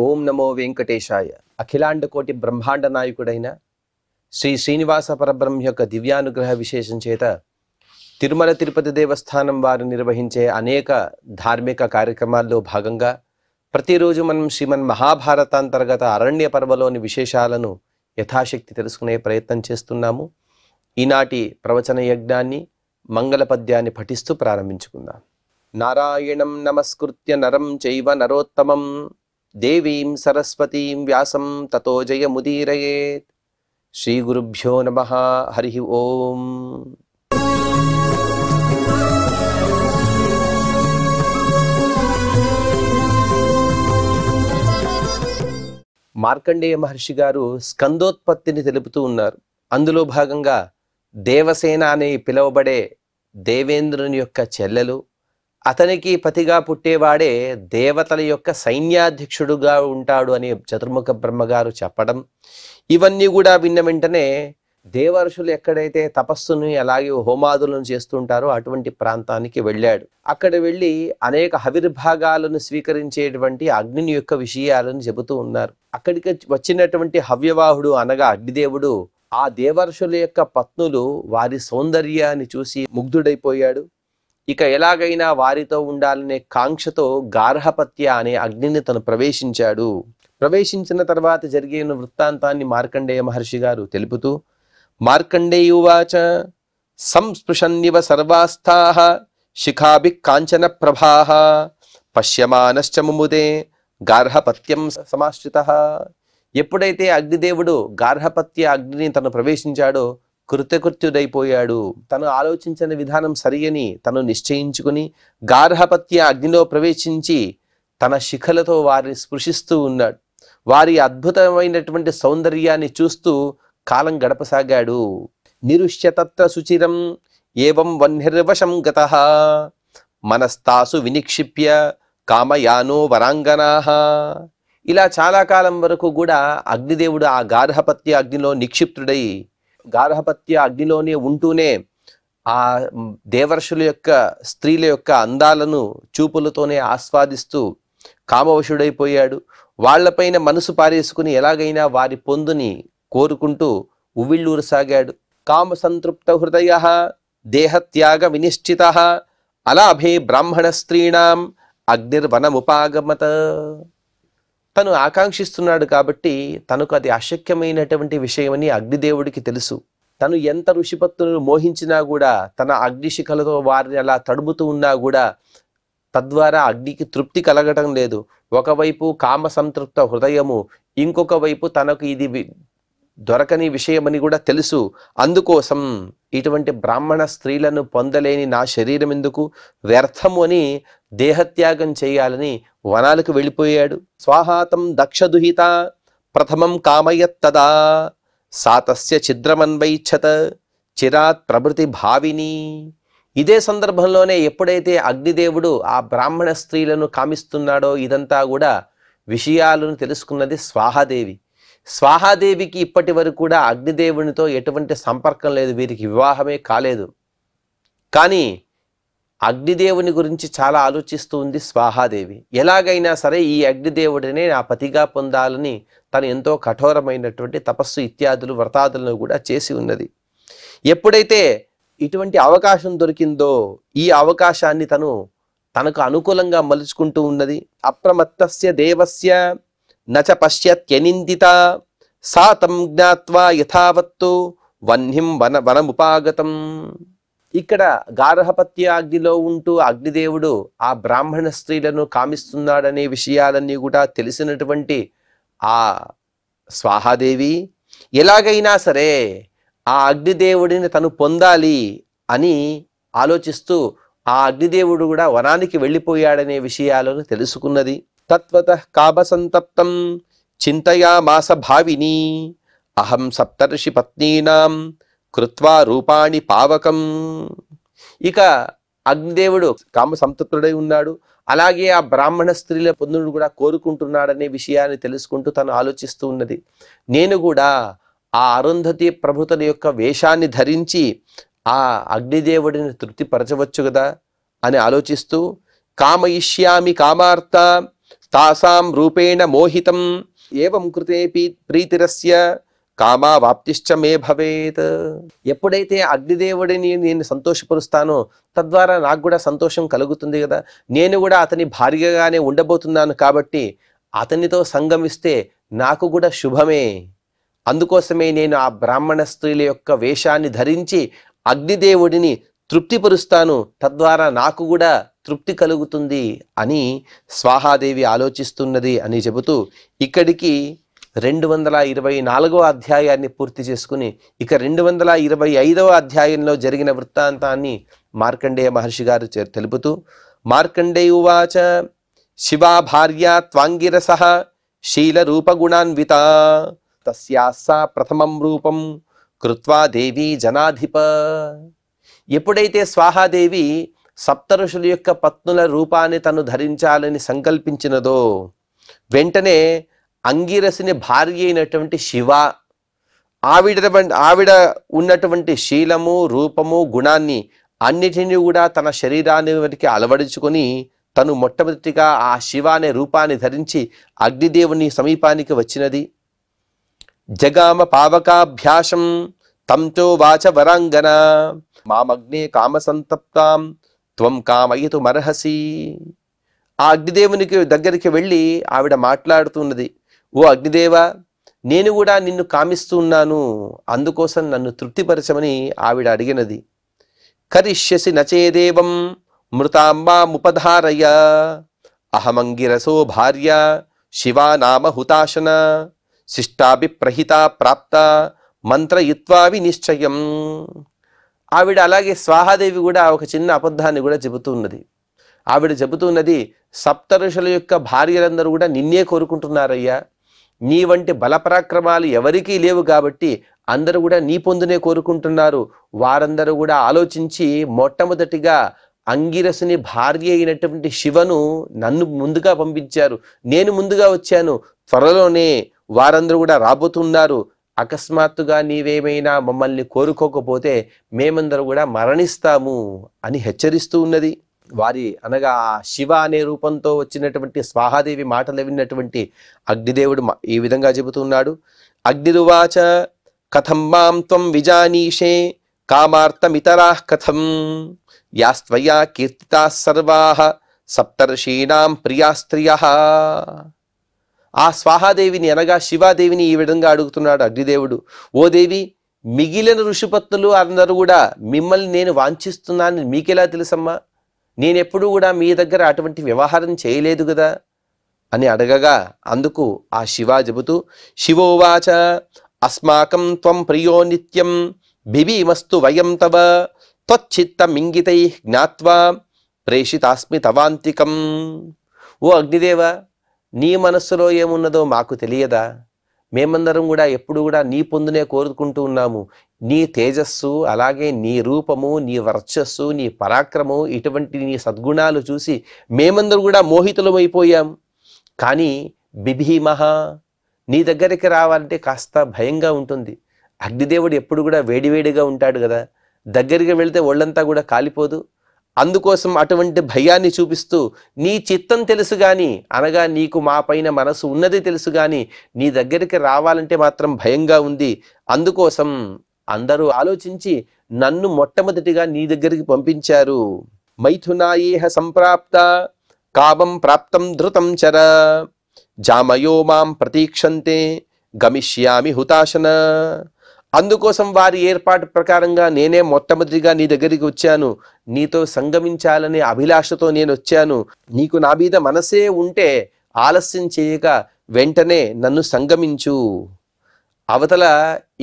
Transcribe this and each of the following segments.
ఓం నమో వెంకటేశాయ. అఖిలాండ కోటి బ్రహ్మాండ నాయకుడైన శ్రీ శ్రీనివాస పరబ్రహ్మ యొక్క దివ్యానుగ్రహ విశేషం చేత తిరుమల తిరుపతి దేవస్థానం వారు నిర్వహించే అనేక ధార్మిక కార్యక్రమాల్లో భాగంగా ప్రతిరోజు మనం శ్రీమన్ మహాభారతాంతర్గత అరణ్య పర్వలోని విశేషాలను యథాశక్తి తెలుసుకునే ప్రయత్నం చేస్తున్నాము. ఈనాటి ప్రవచన యజ్ఞాన్ని మంగళ పద్యాన్ని పఠిస్తూ ప్రారంభించుకుందాం. నారాయణం నమస్కృత్య నరం చైవ నరోత్తమం దేవీం సరస్వతీం వ్యాసం తతో జయముదీరయేత్. శ్రీ గురుభ్యో నమః. హరి ఓం. మార్కండేయ మహర్షి గారు స్కందోత్పత్తిని తెలుపుతూ ఉన్నారు. అందులో భాగంగా దేవసేన అనే పిలువబడే దేవేంద్రుని యొక్క చెల్లెలు, అతనికి పతిగా పుట్టేవాడే దేవతల యొక్క సైన్యాధ్యక్షుడుగా ఉంటాడు అని చతుర్ముఖ బ్రహ్మగారు చెప్పడం, ఇవన్నీ కూడా విన్న వెంటనే దేవర్షులు ఎక్కడైతే తపస్సుని అలాగే హోమాదులను చేస్తుంటారో అటువంటి ప్రాంతానికి వెళ్ళాడు. అక్కడ వెళ్ళి అనేక హవిర్భాగాలను స్వీకరించేటువంటి అగ్ని యొక్క విషయాలను చెబుతూ ఉన్నారు. అక్కడికి వచ్చినటువంటి హవ్యవాహుడు అనగా అగ్నిదేవుడు ఆ దేవర్షుల యొక్క పత్నులు వారి సౌందర్యాన్ని చూసి ముగ్ధుడైపోయాడు. ఇక ఎలాగైనా వారితో ఉండాలనే కాంక్షతో గార్హపత్య అనే అగ్నిని తను ప్రవేశించాడు. ప్రవేశించిన తర్వాత జరిగిన వృత్తాంతాన్ని మార్కండేయ మహర్షి గారు తెలుపుతూ, మార్కండేయువాచ సంస్పృశన్నివ సర్వాస్థాః శిఖాభిః కాంచన ప్రభాః పశ్యమానశ్చ ముముదే గార్హపత్యం సమాశ్రితః. ఎప్పుడైతే అగ్నిదేవుడు గార్హపత్య అగ్నిని తను ప్రవేశించాడో కృతకృత్యుడైపోయాడు. తను ఆలోచించిన విధానం సరియని తను నిశ్చయించుకుని గార్హపత్య అగ్నిలో ప్రవేశించి తన శిఖలతో వారిని స్పృశిస్తూ ఉన్నాడు. వారి అద్భుతమైనటువంటి సౌందర్యాన్ని చూస్తూ కాలం గడపసాగాడు. నిరుష్య తత్ర సుచిరం ఏవం వన్నిర్వశం గతః మనస్తాసు వినిక్షిప్య కామయానో వరాంగనాః. ఇలా చాలా కాలం వరకు కూడా అగ్నిదేవుడు ఆ గార్హపత్య అగ్నిలో నిక్షిప్తుడై గార్హపత్య అగ్నిలోనే ఉంటూనే ఆ దేవర్షుల యొక్క స్త్రీల యొక్క అందాలను చూపులతోనే ఆస్వాదిస్తూ కామవశుడైపోయాడు. వాళ్లపైన మనసు పారేసుకుని ఎలాగైనా వారి పొందుని కోరుకుంటూ ఉవ్విళ్ళూరసాగాడు. కామ సంతృప్త హృదయ దేహత్యాగ వినిశ్చిత అలాభే బ్రాహ్మణ స్త్రీణాం అగ్నిర్వనముపాగమత. తను ఆకాంక్షిస్తున్నాడు కాబట్టి తనకు అది అశక్యమైనటువంటి విషయమని అగ్నిదేవుడికి తెలుసు. తను ఎంత ఋషిపత్తులను మోహించినా కూడా తన అగ్నిశిఖలతో వారిని అలా తడుముతూ ఉన్నా కూడా తద్వారా అగ్నికి తృప్తి కలగటం లేదు. ఒకవైపు కామ సంతృప్త హృదయము, ఇంకొక వైపు తనకు ఇది దొరకని విషయమని కూడా తెలుసు. అందుకోసం ఇటువంటి బ్రాహ్మణ స్త్రీలను పొందలేని నా శరీరం ఎందుకు వ్యర్థము అని దేహత్యాగం చేయాలని వనాలకు వెళ్ళిపోయాడు. స్వాహాతం దక్షదుహిత ప్రథమం కామయత్తదా సాతస్య ఛిద్రమన్వైచ్ఛత చిరాత్ ప్రభృతి భావిని. ఇదే సందర్భంలోనే ఎప్పుడైతే అగ్నిదేవుడు ఆ బ్రాహ్మణ స్త్రీలను కామిస్తున్నాడో ఇదంతా కూడా విషయాలను తెలుసుకున్నది స్వాహాదేవి. స్వాహాదేవికి ఇప్పటి వరకు కూడా అగ్నిదేవునితో ఎటువంటి సంపర్కం లేదు, వీరికి వివాహమే కాలేదు. కానీ అగ్నిదేవుని గురించి చాలా ఆలోచిస్తూ ఉంది స్వాహాదేవి. ఎలాగైనా సరే ఈ అగ్నిదేవుడినే నా పతిగా పొందాలని తను ఎంతో కఠోరమైనటువంటి తపస్సు ఇత్యాదులు వ్రతాదులను కూడా చేసి ఉన్నది. ఎప్పుడైతే ఇటువంటి అవకాశం దొరికిందో ఈ అవకాశాన్ని తనకు అనుకూలంగా మలుచుకుంటూ ఉన్నది. అప్రమత్తస్య దేవస్య నచ పశ్యత్యనిందిత సాతం జ్ఞాత్వా యథావత్తు వన్హిం వనముపాగతం. ఇక్కడ గార్హపత్య అగ్నిలో ఉంటూ అగ్నిదేవుడు ఆ బ్రాహ్మణ స్త్రీలను కామిస్తున్నాడనే విషయాలన్నీ కూడా తెలిసినటువంటి ఆ స్వాహాదేవి ఎలాగైనా సరే ఆ అగ్నిదేవుడిని తను పొందాలి అని ఆలోచిస్తూ ఆ అగ్నిదేవుడు కూడా వనానికి వెళ్ళిపోయాడనే విషయాలను తెలుసుకున్నది. తత్వతః కామసంతప్తం చింతయామాస భావిని అహం సప్తర్షి పత్నీనాం కృత్వా రూపాణి పావకం. ఇక అగ్నిదేవుడు కామ సంతృప్తుడై ఉన్నాడు. అలాగే ఆ బ్రాహ్మణ స్త్రీల పొందుడు కూడా కోరుకుంటున్నాడనే విషయాన్ని తెలుసుకుంటూ తను ఆలోచిస్తూ ఉన్నది. నేను కూడా ఆ అరుంధతి ప్రభుతుల యొక్క వేషాన్ని ధరించి ఆ అగ్నిదేవుడిని తృప్తిపరచవచ్చు కదా అని ఆలోచిస్తూ కామయిష్యామి కామార్త తాసాం రూపేణ మోహితం ఏవం కృతే ప్రీతిరస్య కామావాప్తిశ్చ మే భవేత్. ఎప్పుడైతే అగ్నిదేవుడిని నేను సంతోషపరుస్తానో తద్వారా నాకు కూడా సంతోషం కలుగుతుంది కదా. నేను కూడా అతని భార్యగానే ఉండబోతున్నాను కాబట్టి అతనితో సంగమిస్తే నాకు కూడా శుభమే. అందుకోసమే నేను ఆ బ్రాహ్మణ స్త్రీల యొక్క వేషాన్ని ధరించి అగ్నిదేవుడిని తృప్తిపరుస్తాను, తద్వారా నాకు కూడా తృప్తి కలుగుతుంది అని స్వాహాదేవి ఆలోచిస్తున్నది అని చెబుతూ ఇక్కడికి 224వ అధ్యాయాన్ని పూర్తి చేసుకుని ఇక 225వ అధ్యాయంలో జరిగిన వృత్తాంతాన్ని మార్కండేయ మహర్షి గారు తెలుపుతూ, మార్కండేయ ఉవాచ శివా భార్య త్వాంగిరసః శీలరూపగుణాన్విత తస్యాసా ప్రథమం రూపం కృత్వా దేవీ జనాధిప. ఎప్పుడైతే స్వాహాదేవి సప్తఋషుల యొక్క పత్నుల రూపాన్ని తను ధరించాలని సంకల్పించినదో వెంటనే అంగిరసుని భార్య అయినటువంటి శివ ఆవిడ ఉన్నటువంటి శీలము రూపము గుణాన్ని అన్నిటినీ కూడా తన శరీరానికి అలవడించుకొని తను మొట్టమొదటిగా ఆ శివ అనే రూపాన్ని ధరించి అగ్నిదేవుని సమీపానికి వచ్చినది. జగామ పావకాభ్యాసం తంతో వాచ వరాంగన మామగ్నే కామసంతప్తాం త్వం కామయితు మర్హసి. ఆ అగ్నిదేవునికి దగ్గరికి వెళ్ళి ఆవిడ మాట్లాడుతున్నది, ఓ అగ్నిదేవ, నేను కూడా నిన్ను కామిస్తున్నాను, అందుకోసం నన్ను తృప్తిపరచమని ఆవిడ అడిగినది. కరిష్యసి నచేదేవం మృతాంబాముపధారయ అహమంగిరసో భార్య శివా నామ హుతాశన శిష్టాభిప్రహిత ప్రాప్త మంత్రయుత్వా వినిశ్చయం. ఆవిడ అలాగే స్వాహాదేవి కూడా ఒక చిన్న అబద్ధాన్ని కూడా చెబుతున్నది. ఆవిడ చెబుతున్నది, సప్తఋషుల యొక్క భార్యలందరూ కూడా నిన్నే కోరుకుంటున్నారయ్యా, నీ వంటి బలపరాక్రమాలు ఎవరికీ లేవు కాబట్టి అందరూ కూడా నీ పొందునే కోరుకుంటున్నారు. వారందరూ కూడా ఆలోచించి మొట్టమొదటిగా అంగిరసుని భార్య అయినటువంటి శివను నన్ను ముందుగా పంపించారు, నేను ముందుగా వచ్చాను, త్వరలోనే వారందరూ కూడా రాబోతున్నారు. అకస్మాత్తుగా నీవేమైనా మమ్మల్ని కోరుకోకపోతే మేమందరూ కూడా మరణిస్తాము అని హెచ్చరిస్తూ ఉన్నది. వారి అనగా శివ అనే రూపంతో వచ్చినటువంటి స్వాహాదేవి మాటలు విన్నటువంటి అగ్నిదేవుడు ఈ విధంగా చెబుతున్నాడు. అగ్నిరువాచ కథం మాం త్వం విజానీషే కామార్థమితరాః కథం యాస్త్వయా కీర్తితాః సర్వాః సప్తర్షీణాం ప్రియా స్త్రియః. ఆ స్వాహాదేవిని అనగా శివాదేవిని ఈ విధంగా అడుగుతున్నాడు అగ్నిదేవుడు, ఓ దేవి, మిగిలిన ఋషిపత్నులు అందరూ కూడా మిమ్మల్ని నేను వాంఛిస్తున్నానని మీకెలా తెలుసమ్మా? నేనెప్పుడూ కూడా మీ దగ్గర అటువంటి వ్యవహారం చేయలేదు కదా అని అడగగా అందుకు ఆ శివ చెబుతూ, శివోవాచ అస్మాకం త్వం ప్రియో నిత్యం బిభీమస్తు వయం తవ త్వచ్చిత్తమింగితై జ్ఞాత్వా ప్రేషితాస్మి తవాంతికం. ఓ అగ్నిదేవ, నీ మనస్సులో ఏమున్నదో మాకు తెలియదా? మేమందరం కూడా ఎప్పుడు కూడా నీ పొందునే కోరుకుంటూ ఉన్నాము. నీ తేజస్సు, అలాగే నీ రూపము, నీ వర్చస్సు, నీ పరాక్రమము, ఇటువంటి నీ సద్గుణాలు చూసి మేమందరం కూడా మోహితులమైపోయాం. కానీ బిభీమహ, నీ దగ్గరికి రావాలంటే కాస్త భయంగా ఉంటుంది. అగ్నిదేవుడు ఎప్పుడు కూడా వేడివేడిగా ఉంటాడు కదా, దగ్గరికి వెళితే ఒళ్ళంతా కూడా కాలిపోదు. అందుకోసం అటువంటి భయాన్ని చూపిస్తూ నీ చిత్తం తెలుసు కానీ, అనగా నీకు మా పైన మనసు ఉన్నది తెలుసు కానీ నీ దగ్గరికి రావాలంటే మాత్రం భయంగా ఉంది. అందుకోసం అందరూ ఆలోచించి నన్ను మొట్టమొదటిగా నీ దగ్గరికి పంపించారు. మైథునాయేహ సంప్రాప్త కామం ప్రాప్తం ధృతం చర జామయో మాం ప్రతీక్షంతే గమిష్యామి హుతాశన. అందుకోసం వారి ఏర్పాటు ప్రకారంగా నేనే మొట్టమొదటిగా నీ దగ్గరికి వచ్చాను. నీతో సంగమించాలనే అభిలాషతో నేను వచ్చాను. నీకు నా మీద మనసే ఉంటే ఆలస్యం చేయక వెంటనే నన్ను సంగమించు. అవతల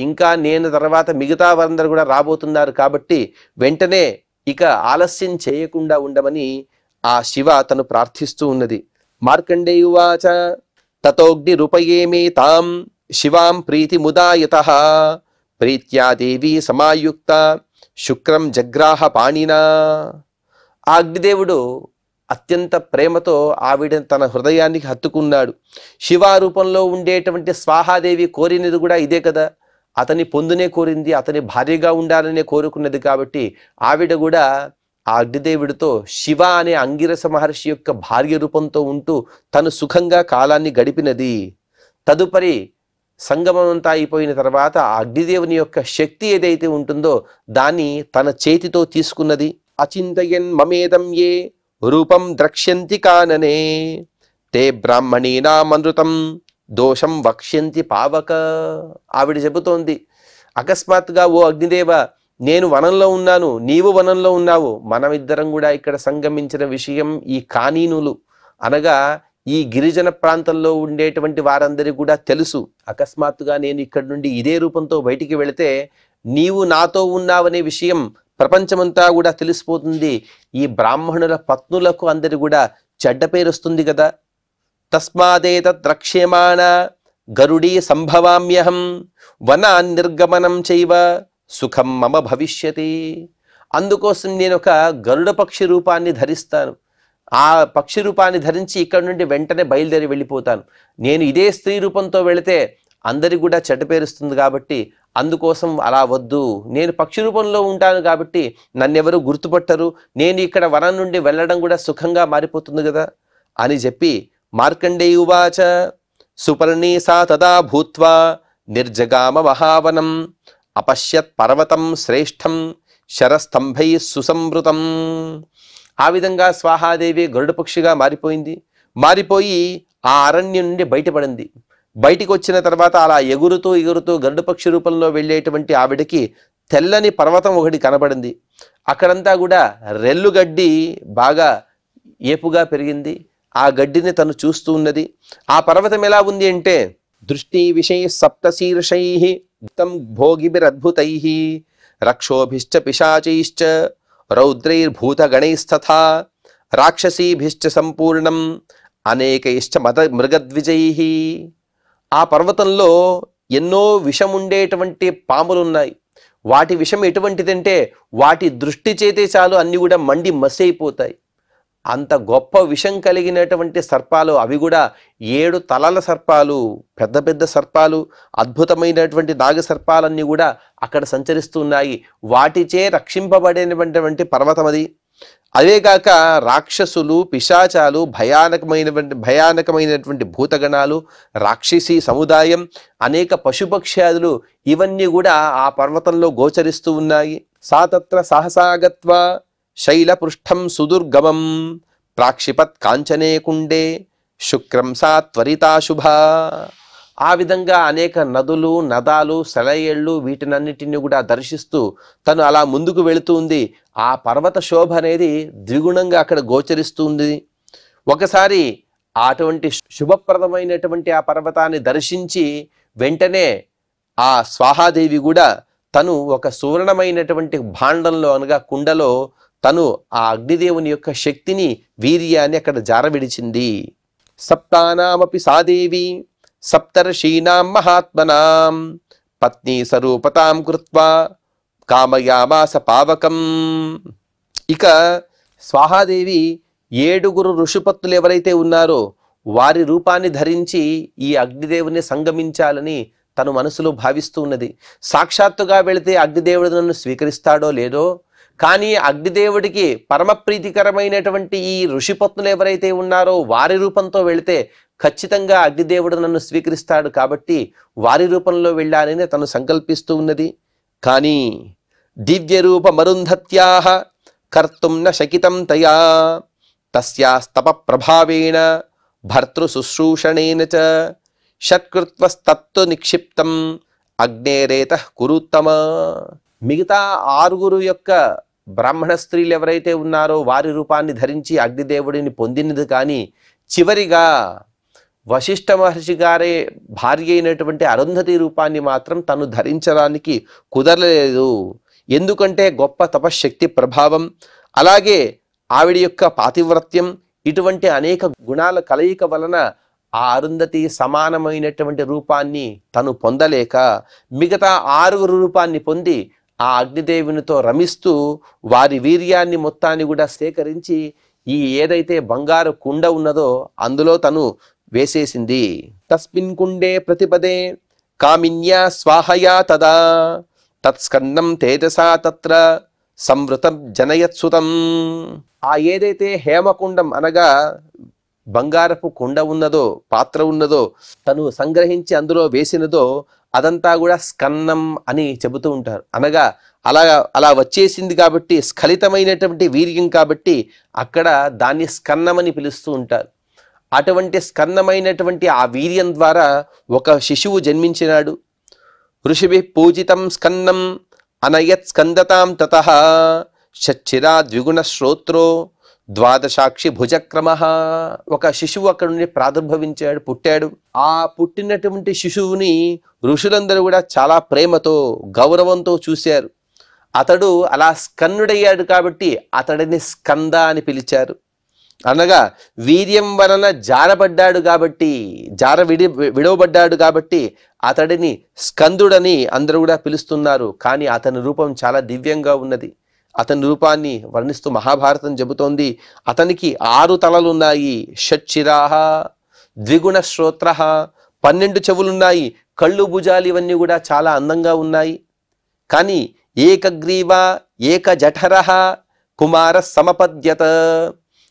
ఇంకా నేను తర్వాత మిగతా వారందరూ కూడా రాబోతున్నారు కాబట్టి వెంటనే ఇక ఆలస్యం చేయకుండా ఉండమని ఆ శివ తను ప్రార్థిస్తూ ఉన్నది. మార్కండేయువాచ తతోగ్ని రూపయేమే తాం శివాం ప్రీతి ముదాయతః ప్రీత్యా దేవీ సమాయుక్త శుక్రం జగ్రాహ పాణినా. ఆ అగ్నిదేవుడు అత్యంత ప్రేమతో ఆవిడ తన హృదయానికి హత్తుకున్నాడు. శివారూపంలో ఉండేటువంటి స్వాహాదేవి కోరినది కూడా ఇదే కదా, అతని పొందునే కోరింది, అతని భార్యగా ఉండాలనే కోరుకున్నది. కాబట్టి ఆవిడ కూడా ఆ అగ్నిదేవుడితో శివ అనే అంగిరస మహర్షి యొక్క భార్య రూపంతో ఉంటూ తను సుఖంగా కాలాన్ని గడిపినది. తదుపరి సంగమం అంతా అయిపోయిన తర్వాత ఆ అగ్నిదేవుని యొక్క శక్తి ఏదైతే ఉంటుందో దాన్ని తన చేతితో తీసుకున్నది. అచింతయన్ మమేదం ఏ రూపం ద్రక్ష్యంతి కాననే తే బ్రాహ్మణీనామనృతం దోషం వక్ష్యంతి పావక. ఆవిడ చెబుతోంది, అకస్మాత్తుగా ఓ అగ్నిదేవ, నేను వనంలో ఉన్నాను, నీవు వనంలో ఉన్నావు, మనమిద్దరం కూడా ఇక్కడ సంగమించిన విషయం ఈ కానీనులు అనగా ఈ గిరిజన ప్రాంతంలో ఉండేటువంటి వారందరికీ కూడా తెలుసు. అకస్మాత్తుగా నేను ఇక్కడి నుండి ఇదే రూపంతో బయటికి వెళితే నీవు నాతో ఉన్నావనే విషయం ప్రపంచమంతా కూడా తెలిసిపోతుంది. ఈ బ్రాహ్మణుల పత్నులకు అందరి కూడా చెడ్డ పేరు వస్తుంది కదా. తస్మాదేతత్ రక్ష్యమాణ గరుడీ సంభవామ్యహం వనాన్ నిర్గమనం చైవ సుఖం మమ భవిష్యతి. అందుకోసం నేను ఒక గరుడ పక్షి రూపాన్ని ధరిస్తాను. ఆ పక్షి రూపాన్ని ధరించి ఇక్కడి నుండి వెంటనే బయలుదేరి వెళ్ళిపోతాను. నేను ఇదే స్త్రీ రూపంతో వెళితే అందరికి కూడా చెడ్డ పేరుస్తుంది కాబట్టి అందుకోసం అలా వద్దు. నేను పక్షి రూపంలో ఉంటాను కాబట్టి నన్నెవరు గుర్తుపట్టరు. నేను ఇక్కడ వనం నుండి వెళ్ళడం కూడా సుఖంగా మారిపోతుంది కదా అని చెప్పి మార్కండేయువాచ సుపర్ణీ సా తదా భూత్వా నిర్జగామ మహావనం అపశ్యత్ పర్వతం శ్రేష్టం శరస్తంభై సుసంవృతం. ఆ విధంగా స్వాహాదేవి గరుడ పక్షిగా మారిపోయి ఆ అరణ్యం నుండి బయటపడింది. బయటికి వచ్చిన తర్వాత అలా ఎగురుతూ గరుడ పక్షి రూపంలో వెళ్ళేటువంటి ఆవిడకి తెల్లని పర్వతం ఒకటి కనబడింది. అక్కడంతా కూడా రెల్లుగడ్డి బాగా ఏపుగా పెరిగింది. ఆ గడ్డిని తను చూస్తూ ఉన్నది. ఆ పర్వతం ఎలా ఉంది అంటే దృష్టి విషయ సప్తశీర్షై భోగిభిరద్భుతై రక్షోభిశ్చ పిశాచైశ్చ రౌద్రైర్భూతగణైస్తథా రాక్షసీభిశ్చ సంపూర్ణం అనేకైశ్చ మృగద్విజైః. ఆ పర్వతంలో ఎన్నో విషముండేటువంటి పాములున్నాయి. వాటి విషం ఎటువంటిదంటే వాటి దృష్టి చేతే చాలు అన్ని కూడా మండి మసైపోతాయి. అంత గొప్ప విషం కలిగినటువంటి సర్పాలు, అవి కూడా 7 తలల సర్పాలు, పెద్ద పెద్ద సర్పాలు, అద్భుతమైనటువంటి నాగ సర్పాలన్నీ కూడా అక్కడ సంచరిస్తూ ఉన్నాయి. వాటిచే రక్షింపబడినటువంటి పర్వతం అది. అదేగాక రాక్షసులు, పిశాచాలు, భయానకమైనటువంటి భూతగణాలు, రాక్షసీ సముదాయం, అనేక పశుపక్ష్యాదులు ఇవన్నీ కూడా ఆ పర్వతంలో గోచరిస్తూ ఉన్నాయి. సాతత్ర సహసాగత్వా శైలపృష్ఠం సుదుర్గమం ప్రాక్షిపత్ కాంచనే కుండే శుక్రం సా త్వరితాశుభ. ఆ విధంగా అనేక నదులు, నదాలు, సెలయేళ్ళు వీటినన్నిటిని కూడా దర్శిస్తూ తను అలా ముందుకు వెళుతుంది. ఆ పర్వత శోభ అనేది ద్విగుణంగా అక్కడ గోచరిస్తుంది. ఒకసారి అటువంటి శుభప్రదమైనటువంటి ఆ పర్వతాన్ని దర్శించి వెంటనే ఆ స్వాహాదేవి కూడా తను ఒక సువర్ణమైనటువంటి భాండంలో అనగా కుండలో తను ఆ అగ్నిదేవుని యొక్క శక్తిని, వీర్యాన్ని అక్కడ జారవిడిచింది. సప్తానామపి సాదేవి సప్తర్షీణాం మహాత్మనాం పత్ని స్వరూపతాం కృత్వా కామయామాస పావకం. ఇక స్వాహాదేవి 7 ఋషిపత్తులు ఎవరైతే ఉన్నారో వారి రూపాన్ని ధరించి ఈ అగ్నిదేవుని సంగమించాలని తను మనసులో భావిస్తూ ఉన్నది. సాక్షాత్తుగా వెళితే అగ్నిదేవుడు నన్ను స్వీకరిస్తాడో లేదో, కానీ అగ్నిదేవుడికి పరమ ప్రీతికరమైనటువంటి ఈ ఋషిపత్నులు ఎవరైతే ఉన్నారో వారి రూపంతో వెళితే ఖచ్చితంగా అగ్నిదేవుడు నన్ను స్వీకరిస్తాడు కాబట్టి వారి రూపంలో వెళ్ళాలని తను సంకల్పిస్తూ ఉన్నది. కానీ దివ్య రూప మరుంధత్యాః కర్తుం న శకితం తయా తస్యాస్తప ప్రభావేణ భర్తృ శుశ్రూషణేన చ షట్కృత్వస్తత్తు నిక్షిప్తం అగ్నేరేతః కురుత్తమ. మిగతా 6 యొక్క బ్రాహ్మణ స్త్రీలు ఎవరైతే ఉన్నారో వారి రూపాన్ని ధరించి అగ్నిదేవుడిని పొందినది. కానీ చివరిగా వశిష్ఠ మహర్షి గారే భార్య అయినటువంటి అరుంధతి రూపాన్ని మాత్రం తను ధరించడానికి కుదరలేదు. ఎందుకంటే గొప్ప తపశ్శక్తి ప్రభావం, అలాగే ఆవిడ యొక్క పాతివ్రత్యం, ఇటువంటి అనేక గుణాల కలయిక వలన ఆ అరుంధతి సమానమైనటువంటి రూపాన్ని తను పొందలేక మిగతా 6 రూపాన్ని పొంది ఆ అగ్నిదేవునితో రమిస్తూ వారి వీర్యాన్ని మొత్తాన్ని కూడా సేకరించి ఈ ఏదైతే బంగారు కుండ ఉన్నదో అందులో తను వేసేసింది. తస్మిన్ కుండే ప్రతిపదే కామిన్యా స్వాహయా తదా తత్స్కందం తేజసా తత్ర సంవృతం జనయత్సుతం. ఆ ఏదైతే హేమకుండం అనగా బంగారపు కుండ ఉన్నదో, పాత్ర ఉన్నదో, తను సంగ్రహించి అందులో వేసినదో అదంతా కూడా స్కన్నం అని చెబుతూ ఉంటారు. అనగా అలా వచ్చేసింది కాబట్టి, స్ఖలితమైనటువంటి వీర్యం కాబట్టి అక్కడ దాన్ని స్కన్నం అని పిలుస్తూ ఉంటారు. అటువంటి స్కన్నమైనటువంటి ఆ వీర్యం ద్వారా ఒక శిశువు జన్మించినాడు. ఋషిభి పూజితం స్కన్నం అనయత్ స్కందతాం తతః షచ్చిరా ద్విగుణ శ్రోత్రో ద్వాదశాక్షి భుజక్రమ. ఒక శిశువు అక్కడ నుండి ప్రాదుర్భవించాడు, పుట్టాడు. ఆ పుట్టినటువంటి శిశువుని ఋషులందరూ కూడా చాలా ప్రేమతో గౌరవంతో చూశారు. అతడు అలా స్కన్నుడయ్యాడు కాబట్టి అతడిని స్కంద అని పిలిచారు. అనగా వీర్యం వలన జారబడ్డాడు కాబట్టి, విడవబడ్డాడు కాబట్టి అతడిని స్కందుడని అందరూ కూడా పిలుస్తున్నారు. కానీ అతని రూపం చాలా దివ్యంగా ఉన్నది. అతని రూపాన్ని వర్ణిస్తూ మహాభారతం చెబుతోంది. అతనికి 6 తలలున్నాయి. షట్చిరాహ ద్విగుణ శ్రోత్ర, 12 చెవులున్నాయి. కళ్ళు భుజాలు ఇవన్నీ కూడా చాలా అందంగా ఉన్నాయి. కానీ ఏకగ్రీవ ఏకజఠర కుమార సమపద్యత,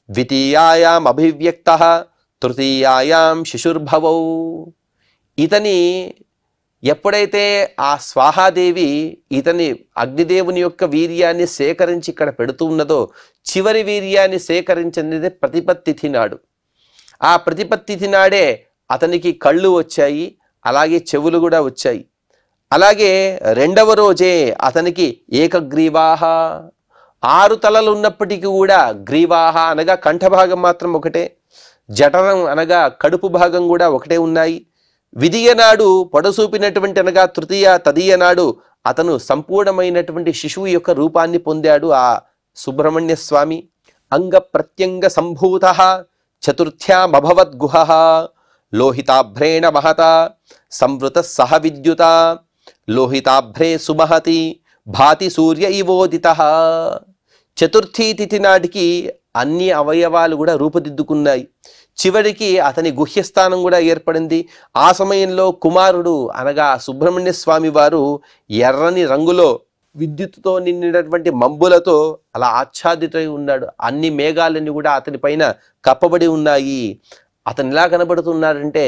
ద్వితీయాయాం అభివ్యక్త తృతీయాయాం శిశుర్భవౌ. ఇతని ఎప్పుడైతే ఆ స్వాహాదేవి ఇతని అగ్నిదేవుని యొక్క వీర్యాన్ని సేకరించి ఇక్కడ పెడుతూ ఉన్నదో, చివరి వీర్యాన్ని సేకరించినది ప్రతిపత్తిథి నాడు. ఆ ప్రతిపత్తిథి నాడే అతనికి కళ్ళు వచ్చాయి, అలాగే చెవులు కూడా వచ్చాయి. అలాగే 2వ రోజే అతనికి ఏకగ్రీవాహ, 6 తలలు ఉన్నప్పటికీ కూడా గ్రీవాహ అనగా కంఠభాగం మాత్రం ఒకటే, జఠరం అనగా కడుపు భాగం కూడా ఒకటే ఉన్నాయి. విధియ నాడు పొడసూపినటువంటి అనగా తదియ నాడు అతను సంపూర్ణమైనటువంటి శిశువు యొక్క రూపాన్ని పొందాడు ఆ సుబ్రహ్మణ్య స్వామి. అంగ ప్రత్యంగ సంభూత చతుర్థ్యామభవద్గుహ లోహితాభ్రేణ మహత సంవృత సహ విద్యుత లోహితాభ్రే సుమహతి భాతి సూర్య ఇవోదిత. చతుర్థీ తిథి నాటికి అన్ని అవయవాలు కూడా రూపుదిద్దుకున్నాయి. చివరికి అతని గుహ్యస్థానం కూడా ఏర్పడింది. ఆ సమయంలో కుమారుడు అనగా సుబ్రహ్మణ్య స్వామి వారు ఎర్రని రంగులో విద్యుత్తుతో నిండినటువంటి మంబులతో అలా ఆచ్ఛాదితై ఉన్నాడు. అన్ని మేఘాలన్నీ కూడా అతని పైన కప్పబడి ఉన్నాయి. అతను ఎలా కనబడుతున్నాడంటే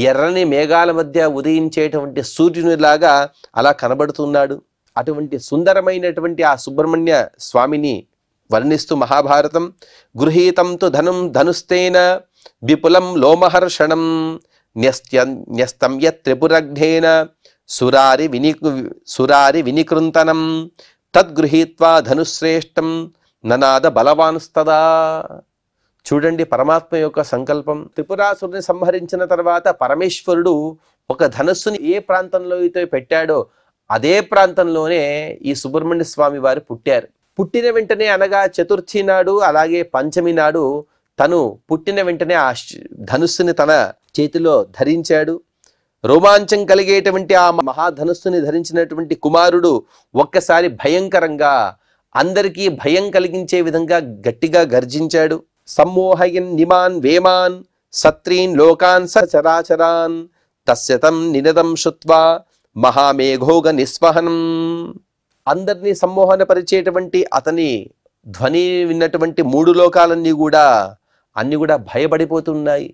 ఎర్రని మేఘాల మధ్య ఉదయించేటువంటి సూర్యునిలాగా అలా కనబడుతున్నాడు. అటువంటి సుందరమైనటువంటి ఆ సుబ్రహ్మణ్య స్వామిని వర్ణిస్తూ మహాభారతం, గృహీతం తు ధనుం ధనుస్తేన విపులం లోమహర్షణం న్యస్తం యత్ త్రిపురగ్ధేన సురారి వినికృంతనం తద్గృహీత్వా ధనుశ్రేష్టం ననాద బలవాన్స్తదా. చూడండి పరమాత్మ యొక్క సంకల్పం. త్రిపురాసురుని సంహరించిన తర్వాత పరమేశ్వరుడు ఒక ధనుస్సుని ఏ ప్రాంతంలో అయితే పెట్టాడో అదే ప్రాంతంలోనే ఈ సుబ్రహ్మణ్య స్వామి వారు పుట్టారు. పుట్టిన వెంటనే అనగా చతుర్థి నాడు అలాగే పంచమి నాడు తను పుట్టిన వెంటనే ఆ ధనుస్సుని తన చేతిలో ధరించాడు. రోమాంచం కలిగేటువంటి ఆ మహాధనుస్సుని ధరించినటువంటి కుమారుడు ఒక్కసారి భయంకరంగా అందరికీ భయం కలిగించే విధంగా గట్టిగా గర్జించాడు. సమ్మోహయన్ నిమాన్ వేమాన్ సత్రీన్ లోకాన్ సచరాచరాన్ తస్యతం నినదం శుత్వా మహామేఘోగ నిస్వహనం. అందరినీ సమ్మోహన పరిచేటువంటి అతని ధ్వని విన్నటువంటి 3 లోకాలన్నీ కూడా అన్ని కూడా భయపడిపోతున్నాయి.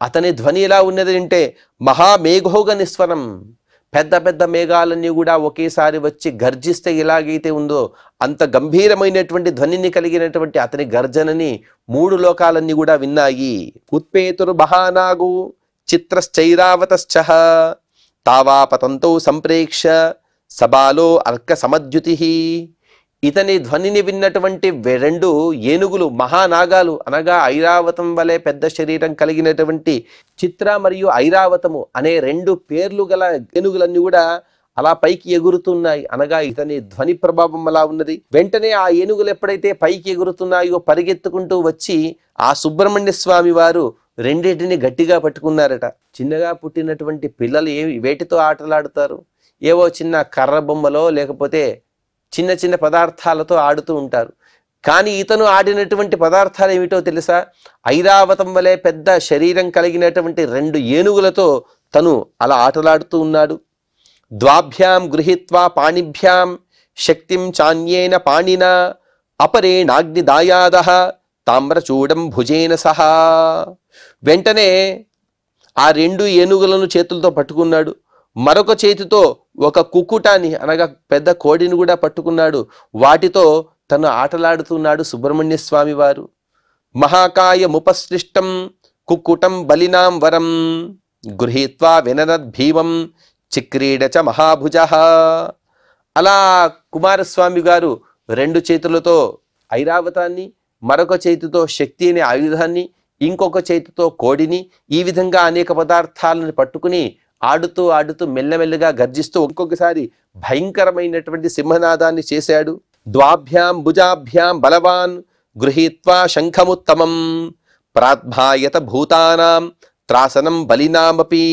అతని ధ్వని ఎలా ఉన్నది అంటే మహామేఘోగ నిస్వరం. పెద్ద పెద్ద మేఘాలన్నీ కూడా ఒకేసారి వచ్చి గర్జిస్తే ఎలాగైతే ఉందో అంత గంభీరమైనటువంటి ధ్వనిని కలిగినటువంటి అతని గర్జనని 3 లోకాలన్నీ కూడా విన్నాయి. ఉత్పేతురు మహానాగు చిత్రశ్చైరావతశ్చ తావాపతంతో సంప్రేక్ష సబాలో అర్క సమద్యుతి. ఇతని ధ్వనిని విన్నటువంటి 2 ఏనుగులు మహానాగాలు అనగా ఐరావతం వలె పెద్ద శరీరం కలిగినటువంటి చిత్ర మరియు ఐరావతము అనే 2 పేర్లు గల ఏనుగులన్నీ కూడా అలా పైకి ఎగురుతున్నాయి. అనగా ఇతని ధ్వని ప్రభావం అలా ఉన్నది. వెంటనే ఆ ఏనుగులు ఎప్పుడైతే పైకి ఎగురుతున్నాయో పరిగెత్తుకుంటూ వచ్చి ఆ సుబ్రహ్మణ్య స్వామి వారు రెండింటిని గట్టిగా పట్టుకున్నారట. చిన్నగా పుట్టినటువంటి పిల్లలు వేటితో ఆటలాడుతారు? ఏవో చిన్న కర్ర బొమ్మలో లేకపోతే చిన్న చిన్న పదార్థాలతో ఆడుతూ ఉంటారు. కానీ ఇతను ఆడినటువంటి పదార్థాలు ఏమిటో తెలుసా? ఐరావతం వలె పెద్ద శరీరం కలిగినటువంటి 2 ఏనుగులతో తను అలా ఆటలాడుతూ ఉన్నాడు. ద్వాభ్యాం గృహీత్వా పాణిభ్యాం శక్తిం చాన్యేన పాణిన అపరేణాగ్నిదాయాదః తామ్రచూడం భుజేన సహా. వెంటనే ఆ 2 ఏనుగులను చేతులతో పట్టుకున్నాడు. మరొక చేతితో ఒక కుక్కుటాన్ని అనగా పెద్ద కోడిని కూడా పట్టుకున్నాడు. వాటితో తను ఆటలాడుతున్నాడు సుబ్రహ్మణ్య స్వామి వారు. మహాకాయముపసృష్టం కుక్కుటం బలినాం వరం గృహీత్వా విననద్భీమం చిక్రీడ చ మహాభుజః. అలా కుమారస్వామి గారు 2 చేతులతో ఐరావతాన్ని, మరొక చేతితో శక్తి అనే ఆయుధాన్ని, ఇంకొక చేతితో కోడిని, ఈ విధంగా అనేక పదార్థాలను పట్టుకుని ఆడుతూ ఆడుతూ మెల్లమెల్లగా గర్జిస్తూ ఒక్కొక్కసారి భయంకరమైనటువంటి సింహనాదాన్ని చేశాడు. ద్వాభ్యాం భుజాభ్యాం బలవాన్ గృహీత్వా శంఖముత్తమం ప్రాద్భాయత భూతానాం త్రాసనం బలినామపి.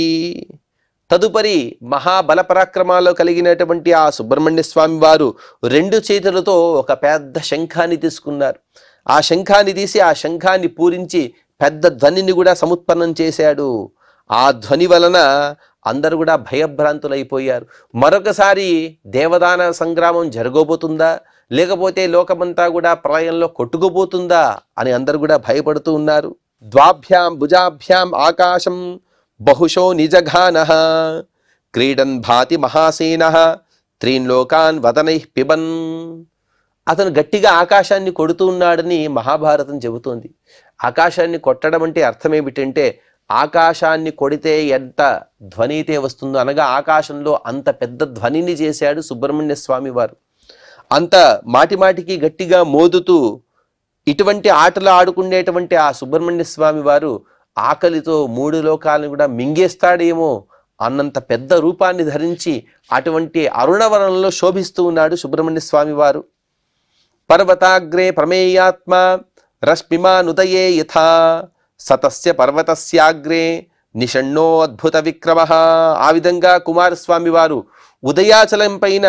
తదుపరి మహాబల పరాక్రమాల్లో కలిగినటువంటి ఆ సుబ్రహ్మణ్య స్వామి వారు 2 చేతులతో ఒక పెద్ద శంఖాన్ని తీసుకున్నారు. ఆ శంఖాన్ని తీసి ఆ శంఖాన్ని పూరించి పెద్ద ధ్వనిని కూడా సముత్పన్నం చేశాడు. ఆ ధ్వని వలన అందరూ కూడా భయభ్రాంతులైపోయారు. మరొకసారి దేవదాన సంగ్రామం జరగబోతుందా, లేకపోతే లోకమంతా కూడా ప్రళయంలో కొట్టుకుపోతుందా అని అందరూ కూడా భయపడుతూ ఉన్నారు. ద్వాభ్యాం భుజాభ్యాం ఆకాశం బహుశో నిజఘానః క్రీడన్ భాతి మహాసేనః త్రీన్ లోకాన్ వదనైః పిబన్. అతను గట్టిగా ఆకాశాన్ని కొడుతూ ఉన్నాడని మహాభారతం చెబుతోంది. ఆకాశాన్ని కొట్టడం అంటే అర్థం ఏమిటంటే, ఆకాశాన్ని కొడితే ఎంత ధ్వని అయితే వస్తుందో, అనగా ఆకాశంలో అంత పెద్ద ధ్వనిని చేశాడు సుబ్రహ్మణ్య స్వామి వారు. అంత మాటిమాటికి గట్టిగా మోదుతూ ఇటువంటి ఆటలు ఆడుకునేటువంటి ఆ సుబ్రహ్మణ్య స్వామి వారు ఆకలితో 3 లోకాలను కూడా మింగేస్తాడేమో అన్నంత పెద్ద రూపాన్ని ధరించి అటువంటి అరుణవనంలో శోభిస్తూ ఉన్నాడు సుబ్రహ్మణ్య స్వామి వారు. పర్వతాగ్రే ప్రమేయాత్మ రశ్మిమానుదయే యథా సతస్య పర్వతస్యాగ్రే నిషణ్ణో అద్భుత విక్రమః. ఆ విధంగా కుమారస్వామి వారు ఉదయాచలం పైన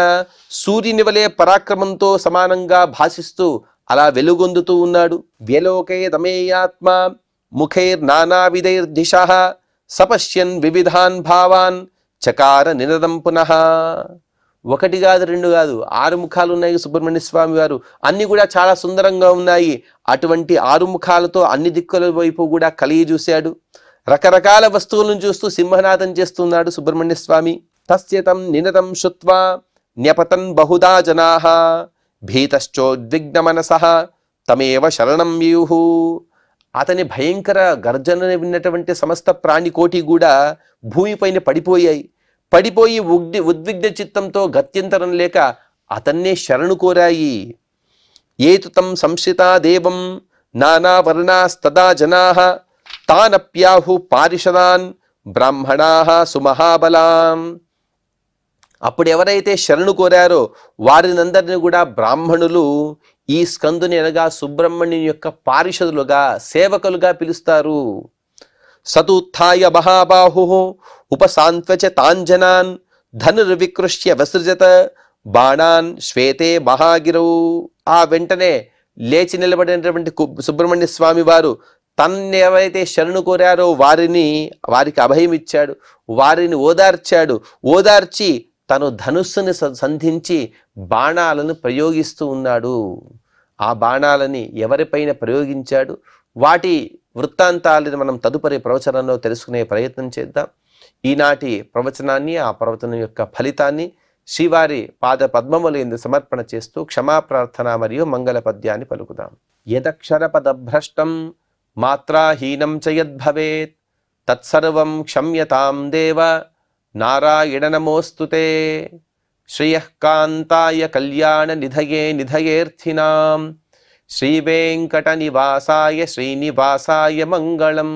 సూర్యుని వలె పరాక్రమంతో సమానంగా భాసిస్తూ అలా వెలుగొందుతూ ఉన్నాడు. వ్యలోకే దమేయాత్మ ముఖైర్నానావిధైర్దిశః సపశ్యన్ వివిధాన్ భావాన్ చకార నినదం పునః. 1 కాదు 2 కాదు 6 ముఖాలు ఉన్నాయి సుబ్రహ్మణ్య స్వామి వారు. అన్ని కూడా చాలా సుందరంగా ఉన్నాయి. అటువంటి 6 ముఖాలతో అన్ని దిక్కుల వైపు కూడా కలిగి చూశాడు. రకరకాల వస్తువులను చూస్తూ సింహనాదం చేస్తున్నాడు సుబ్రహ్మణ్య స్వామి. తస్యతం నినదం శుత్వా న్యపతన్ బహుదా జనాః భీతశ్చోద్విగ్న మనసః తమేవ శరణం వ్యూః. అతని భయంకర గర్జనని విన్నటువంటి సమస్త ప్రాణికోటి కూడా భూమిపైన పడిపోయి ఉద్విగ్న చిత్తంతో గత్యంతరం లేక అతన్నే శరణు కోరాయి. ఏతుతం సంశ్రితా దేవం నానావర్ణాస్తదా జనాః తానప్యాహు పారిషదాన్ బ్రాహ్మణాః సుమహాబలాం. అప్పుడు ఎవరైతే శరణు కోరారో వారినందరినీ కూడా బ్రాహ్మణులు ఈ స్కందుని అనగా సుబ్రహ్మణ్యుని యొక్క పారిషదులుగా, సేవకులుగా పిలుస్తారు. సతుత్థాయ మహాబాహుః ఉపసాంత్వచ తాంజనాన్ ధనుర్వికృష్య విసృజత బాణాన్ శ్వేతే మహాగిరౌ. ఆ వెంటనే లేచి నిలబడినటువంటి సుబ్రహ్మణ్య స్వామి వారు తనని ఎవరైతే శరణు కోరారో వారికి అభయం ఇచ్చాడు, వారిని ఓదార్చి తను ధనుస్సుని సంధించి బాణాలను ప్రయోగిస్తూ ఉన్నాడు. ఆ బాణాలని ఎవరిపైన ప్రయోగించాడు, వాటి వృత్తాంతాలను మనం తదుపరి ప్రవచనంలో తెలుసుకునే ప్రయత్నం చేద్దాం. ఈనాటి ప్రవచనాన్ని, ఆ ప్రవచనం యొక్క ఫలితాన్ని శ్రీవారి పాద పద్మములందు సమర్పణ చేస్తూ క్షమాప్రార్థన మరియు మంగళ పద్యాన్ని పలుకుదాం. యదక్షర పదభ్రష్టం మాత్రాహీనం చ యద్భవేత్ తత్సర్వం క్షమ్యతాం దేవ నారాయణ నమోస్తుతే. శ్రియః కాంతాయ కళ్యాణ నిధయే నిధయేర్థినాం శ్రీవేంకట నివాసాయ శ్రీనివాసాయ మంగళం.